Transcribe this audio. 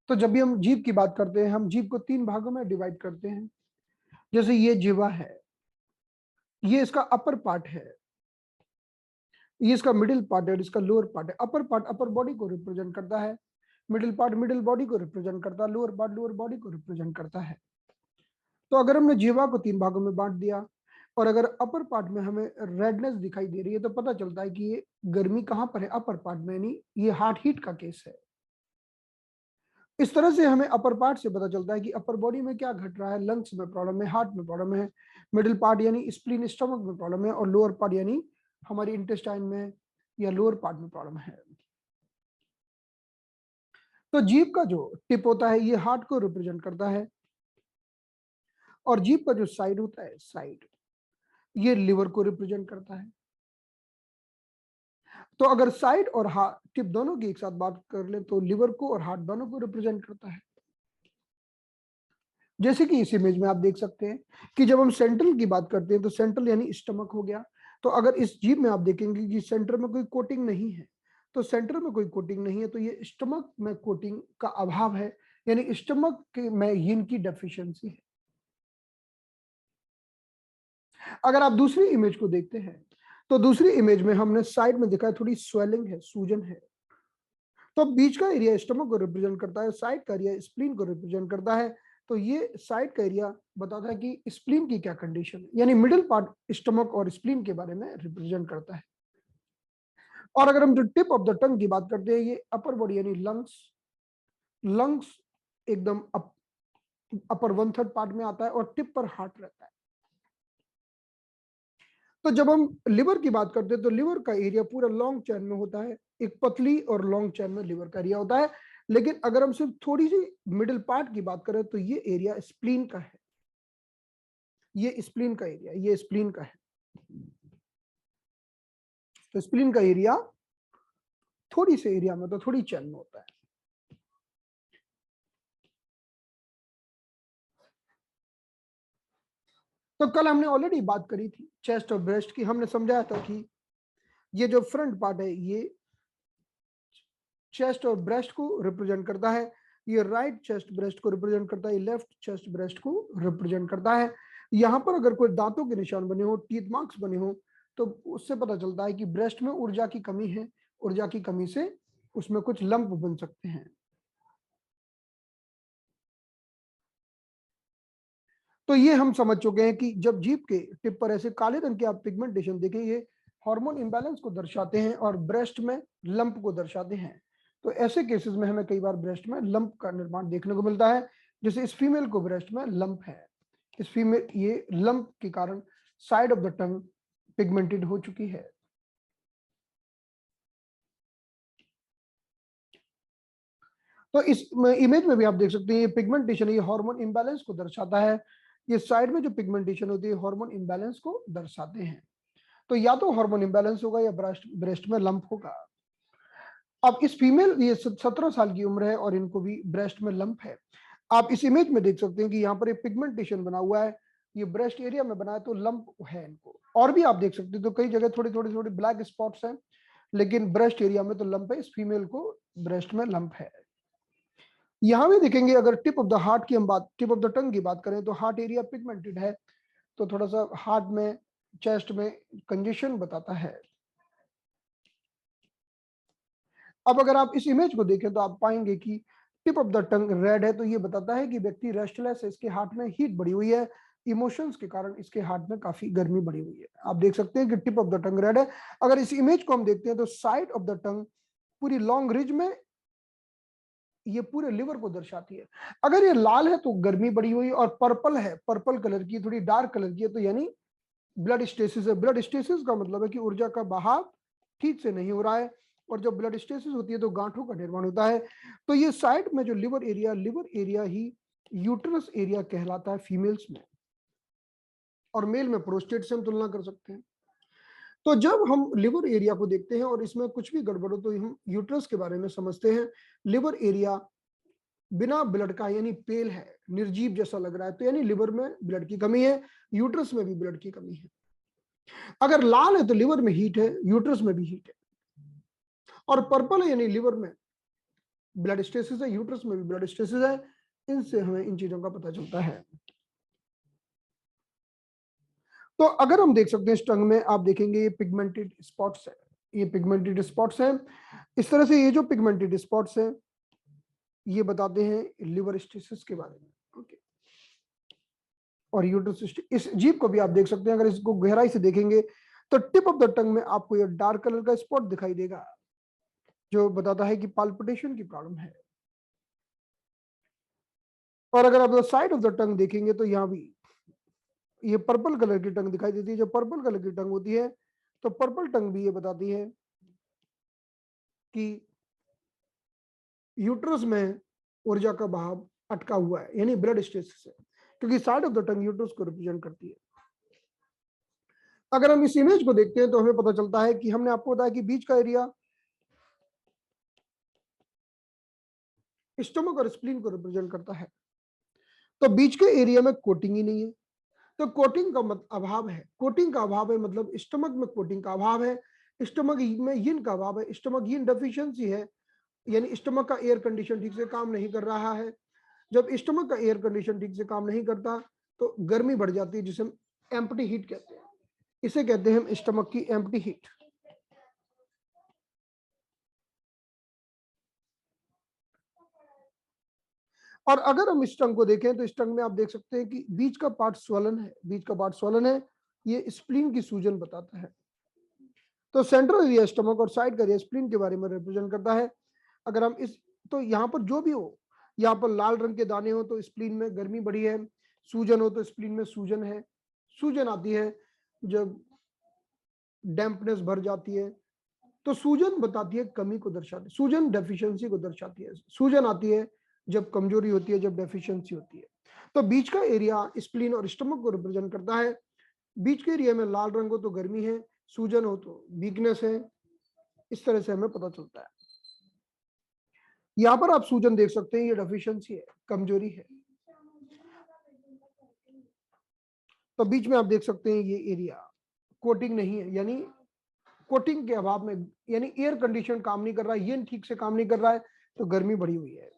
तो जब भी हम जीभ की बात करते हैं, हम जीभ को 3 भागों में डिवाइड करते हैं। जैसे ये जिह्वा है, ये इसका अपर पार्ट है, ये इसका मिडिल पार्ट है और इसका लोअर पार्ट है। अपर पार्ट अपर बॉडी को रिप्रेजेंट करता है, मिडिल पार्ट मिडिल बॉडी को रिप्रेजेंट करता है, लोअर पार्ट लोअर बॉडी को रिप्रेजेंट करता है। तो अगर हमने जिह्वा को 3 भागों में बांट दिया और अगर अपर पार्ट में हमें रेडनेस दिखाई दे रही है, तो पता चलता है कि ये गर्मी कहां पर है, अपर पार्ट में, यानी ये हार्ट हीट का केस है। इस तरह से हमें अपर पार्ट से पता चलता है कि अपर बॉडी में क्या घट रहा है, लंग्स में प्रॉब्लम है, हार्ट में प्रॉब्लम है, मिडिल पार्ट यानी स्प्लीन स्टमक में प्रॉब्लम है, और लोअर पार्ट यानी हमारी इंटेस्टाइन में या लोअर पार्ट में प्रॉब्लम है। तो जीभ का जो टिप होता है ये हार्ट को रिप्रेजेंट करता है, और जीभ का जो साइड होता है, साइड, ये लिवर को रिप्रेजेंट करता है। तो अगर साइड और हार्ट टिप दोनों की एक साथ बात कर ले तो लिवर को और हार्ट दोनों को रिप्रेजेंट करता है। जैसे कि इस इमेज में आप देख सकते हैं कि जब हम सेंट्रल की बात करते हैं तो सेंट्रल यानी स्टमक हो गया। तो अगर इस जीभ में आप देखेंगे कि सेंटर में कोई कोटिंग नहीं है, तो सेंटर में कोई कोटिंग नहीं है तो ये स्टमक में कोटिंग का अभाव है, यानी स्टमक में यिन की डेफिशिएंसी है। अगर आप दूसरी इमेज को देखते हैं तो दूसरी इमेज में हमने साइड में देखा है थोड़ी स्वेलिंग है, सूजन है। तो बीच का एरिया स्टमक को रिप्रेजेंट करता है, साइड का एरिया स्प्लीन को रिप्रेजेंट करता है। तो ये साइड का एरिया बताता है कि स्प्लीन की क्या कंडीशन है, यानी मिडिल पार्ट स्टमक और स्प्लीन के बारे में रिप्रेजेंट करता है। और अगर हम जो टिप ऑफ द टंग की बात करते हैं, ये अपर बॉडी यानी लंग्स, लंग्स एकदम अपर 1/3 पार्ट में आता है और टिप पर हार्ट रहता है। तो जब हम लिवर की बात करते हैं तो लिवर का एरिया पूरा लॉन्ग चैन में होता है, एक पतली और लॉन्ग चैन में लिवर का एरिया होता है। लेकिन अगर हम सिर्फ थोड़ी सी मिडिल पार्ट की बात करें तो ये एरिया स्प्लीन का है, ये स्प्लीन का एरिया, ये स्प्लीन का है। तो स्प्लीन का एरिया थोड़ी से एरिया में, तो थोड़ी चैन में होता है। तो कल हमने ऑलरेडी बात करी थी चेस्ट और ब्रेस्ट की। हमने समझाया था कि ये जो फ्रंट पार्ट है ये चेस्ट और ब्रेस्ट को रिप्रेजेंट करता है, ये राइट चेस्ट ब्रेस्ट को रिप्रेजेंट करता है, ये लेफ्ट चेस्ट ब्रेस्ट को रिप्रेजेंट करता है। यहाँ पर अगर कोई दांतों के निशान बने हो, टीथ मार्क्स बने हो, तो उससे पता चलता है कि ब्रेस्ट में ऊर्जा की कमी है, ऊर्जा की कमी से उसमें कुछ लंप बन सकते हैं। तो ये हम समझ चुके हैं कि जब जीभ के टिप पर ऐसे काले रंग के आप पिगमेंटेशन देखें, ये हार्मोन इंबैलेंस को दर्शाते हैं और ब्रेस्ट में लंप को दर्शाते हैं। तो ऐसे केसेस में हमें कई बार ब्रेस्ट में लंप का निर्माण देखने को मिलता है। जैसे इस फीमेल को ब्रेस्ट में लंप है, इस फीमेल ये लंप के कारण side of the tongue pigmented हो चुकी है। तो इस इमेज में भी आप देख सकते हैं ये पिगमेंटेशन, ये हार्मोन इंबैलेंस को दर्शाता है। ये साइड में जो पिगमेंटेशन होती है हार्मोन इंबैलेंस को दर्शाते हैं। तो या तो हार्मोन इंबैलेंस होगा या ब्रेस्ट ब्रेस्ट में लंप होगा। अब इस फीमेल, ये 17 साल की उम्र है और इनको भी ब्रेस्ट में लंप है। आप इस इमेज में देख सकते हैं कि यहाँ पर एक पिगमेंटेशन बना हुआ है, ये ब्रेस्ट एरिया में बना है, तो लंप है इनको। और भी आप देख सकते हैं तो कई जगह थोड़ी थोड़ी थोड़ी ब्लैक स्पॉट्स हैं, लेकिन ब्रेस्ट एरिया में तो लंप है, इस फीमेल को ब्रेस्ट में लंप है। यहाँ भी देखेंगे अगर टिप ऑफ द हार्ट की हम बात, टिप ऑफ द टंग की बात करें तो हार्ट एरिया पिगमेंटेड है, तो थोड़ा सा हार्ट में, चेस्ट में कंजेशन बताता है। अब अगर आप इस इमेज को देखें तो आप पाएंगे कि tip of the tongue red है, तो ये बताता है कि व्यक्ति रेस्टलेस है, इसके हार्ट में हीट बढ़ी हुई है, इमोशंस के कारण इसके हार्ट में काफी गर्मी बढ़ी हुई है। आप देख सकते हैं कि tip of the tongue red है। अगर इस इमेज को हम देखते हैं तो साइड ऑफ द टंग पूरी लॉन्ग रिज में ये पूरे लिवर को दर्शाती है। अगर ये लाल है तो गर्मी बढ़ी हुई, और पर्पल है, पर्पल कलर की, थोड़ी डार्क कलर की है, तो यानी ब्लड स्टेसिस है। ब्लड स्टेसिस का मतलब है कि ऊर्जा का बहाव ठीक से नहीं हो रहा है, और जब ब्लड स्टेसिस होती है तो गांठों का निर्माण होता है। तो ये साइड में जो लिवर एरिया ही यूट्रस एरिया कहलाता है फीमेल्स में, और मेल में प्रोस्टेट से हम तुलना कर सकते हैं। तो जब हम लिवर एरिया को देखते हैं और इसमें कुछ भी गड़बड़ हो तो हम यूट्रस के बारे में समझते हैं। लिवर एरिया बिना ब्लड का यानी पेल है, निर्जीव जैसा लग रहा है, तो यानी लिवर में ब्लड की कमी है, यूट्रस में भी ब्लड की कमी है। अगर लाल है तो लिवर में हीट है, यूट्रस में भी हीट है। और पर्पल है यानी लिवर में ब्लड स्टेसिस है, यूट्रस में भी ब्लड स्टेसिस है, इनसे हमें इन चीजों का पता चलता है। तो अगर हम देख सकते हैं इस टंग में, आप देखेंगे ये पिगमेंटेड स्पॉट्स है, ये पिगमेंटेड स्पॉट्स हैं। इस तरह से ये जो पिगमेंटेड स्पॉट्स हैं ये बताते हैं लिवर स्टेसिस के बारे में। ओके, और यूट्रस, इस जीभ को भी आप देख सकते हैं, अगर इसको गहराई से देखेंगे तो टिप ऑफ द टंग में आपको ये डार्क कलर का स्पॉट दिखाई देगा, जो बताता है कि पाल्पिटेशन की प्रॉब्लम है। और अगर आप साइड ऑफ द टंग देखेंगे तो यहाँ भी ये पर्पल कलर की टंग दिखाई देती है। जो पर्पल कलर की टंग होती है, तो पर्पल टंग भी ये बताती है कि यूट्रस में ऊर्जा का बहाव अटका हुआ है, यानी ब्लड स्टेसिस है, क्योंकि side of the tongue uterus को रिप्रेजेंट करती है। अगर हम इस इमेज को देखते हैं तो हमें पता चलता है कि हमने आपको बताया कि बीच का एरिया स्टमक और स्प्लीन को रिप्रेजेंट करता है, तो बीच के एरिया में कोटिंग ही नहीं है, तो कोटिंग का अभाव है। कोटिंग का अभाव है मतलब स्टमक में कोटिंग का अभाव है, स्टमक में यिन का अभाव है, स्टमक यिन डेफिशिएंसी है, यानी स्टमक का एयर कंडीशन ठीक से काम नहीं कर रहा है। जब स्टमक का एयर कंडीशन ठीक से काम नहीं करता तो गर्मी बढ़ जाती है, जिसे हम एम्प्टी हीट कहते हैं। इसे कहते हैं हम स्टमक की एम्प्टी हीट। और अगर हम इस टंग को देखें तो इस टंग में आप देख सकते हैं कि बीच का पार्ट स्वलन है, बीच का पार्ट स्वलन है, ये स्प्लीन की सूजन बताता है। तो सेंट्रल एरिया स्टमक और साइड का एरिया स्प्लीन के बारे में रिप्रेजेंट करता है। अगर हम इस, तो यहाँ पर जो भी हो, यहाँ पर लाल रंग के दाने हो तो स्प्लीन में गर्मी बढ़ी है, सूजन हो तो स्प्लीन में सूजन है। सूजन आती है जब डैम्पनेस भर जाती है, तो सूजन बताती है कमी को दर्शाती है, सूजन डेफिशिएंसी को दर्शाती है। सूजन आती है जब कमजोरी होती है, जब डेफिशिएंसी होती है। तो बीच का एरिया स्प्लीन और स्टमक को रिप्रेजेंट करता है। बीच के एरिया में लाल रंग हो तो गर्मी है, सूजन हो तो वीकनेस है। इस तरह से हमें पता चलता है। यहां पर आप सूजन देख सकते हैं, ये डेफिशिएंसी है, कमजोरी है। तो बीच में आप देख सकते हैं ये एरिया कोटिंग नहीं है, यानी कोटिंग के अभाव में, यानी एयर कंडीशन काम नहीं कर रहा है, ये ठीक से काम नहीं कर रहा है, तो गर्मी बढ़ी हुई है।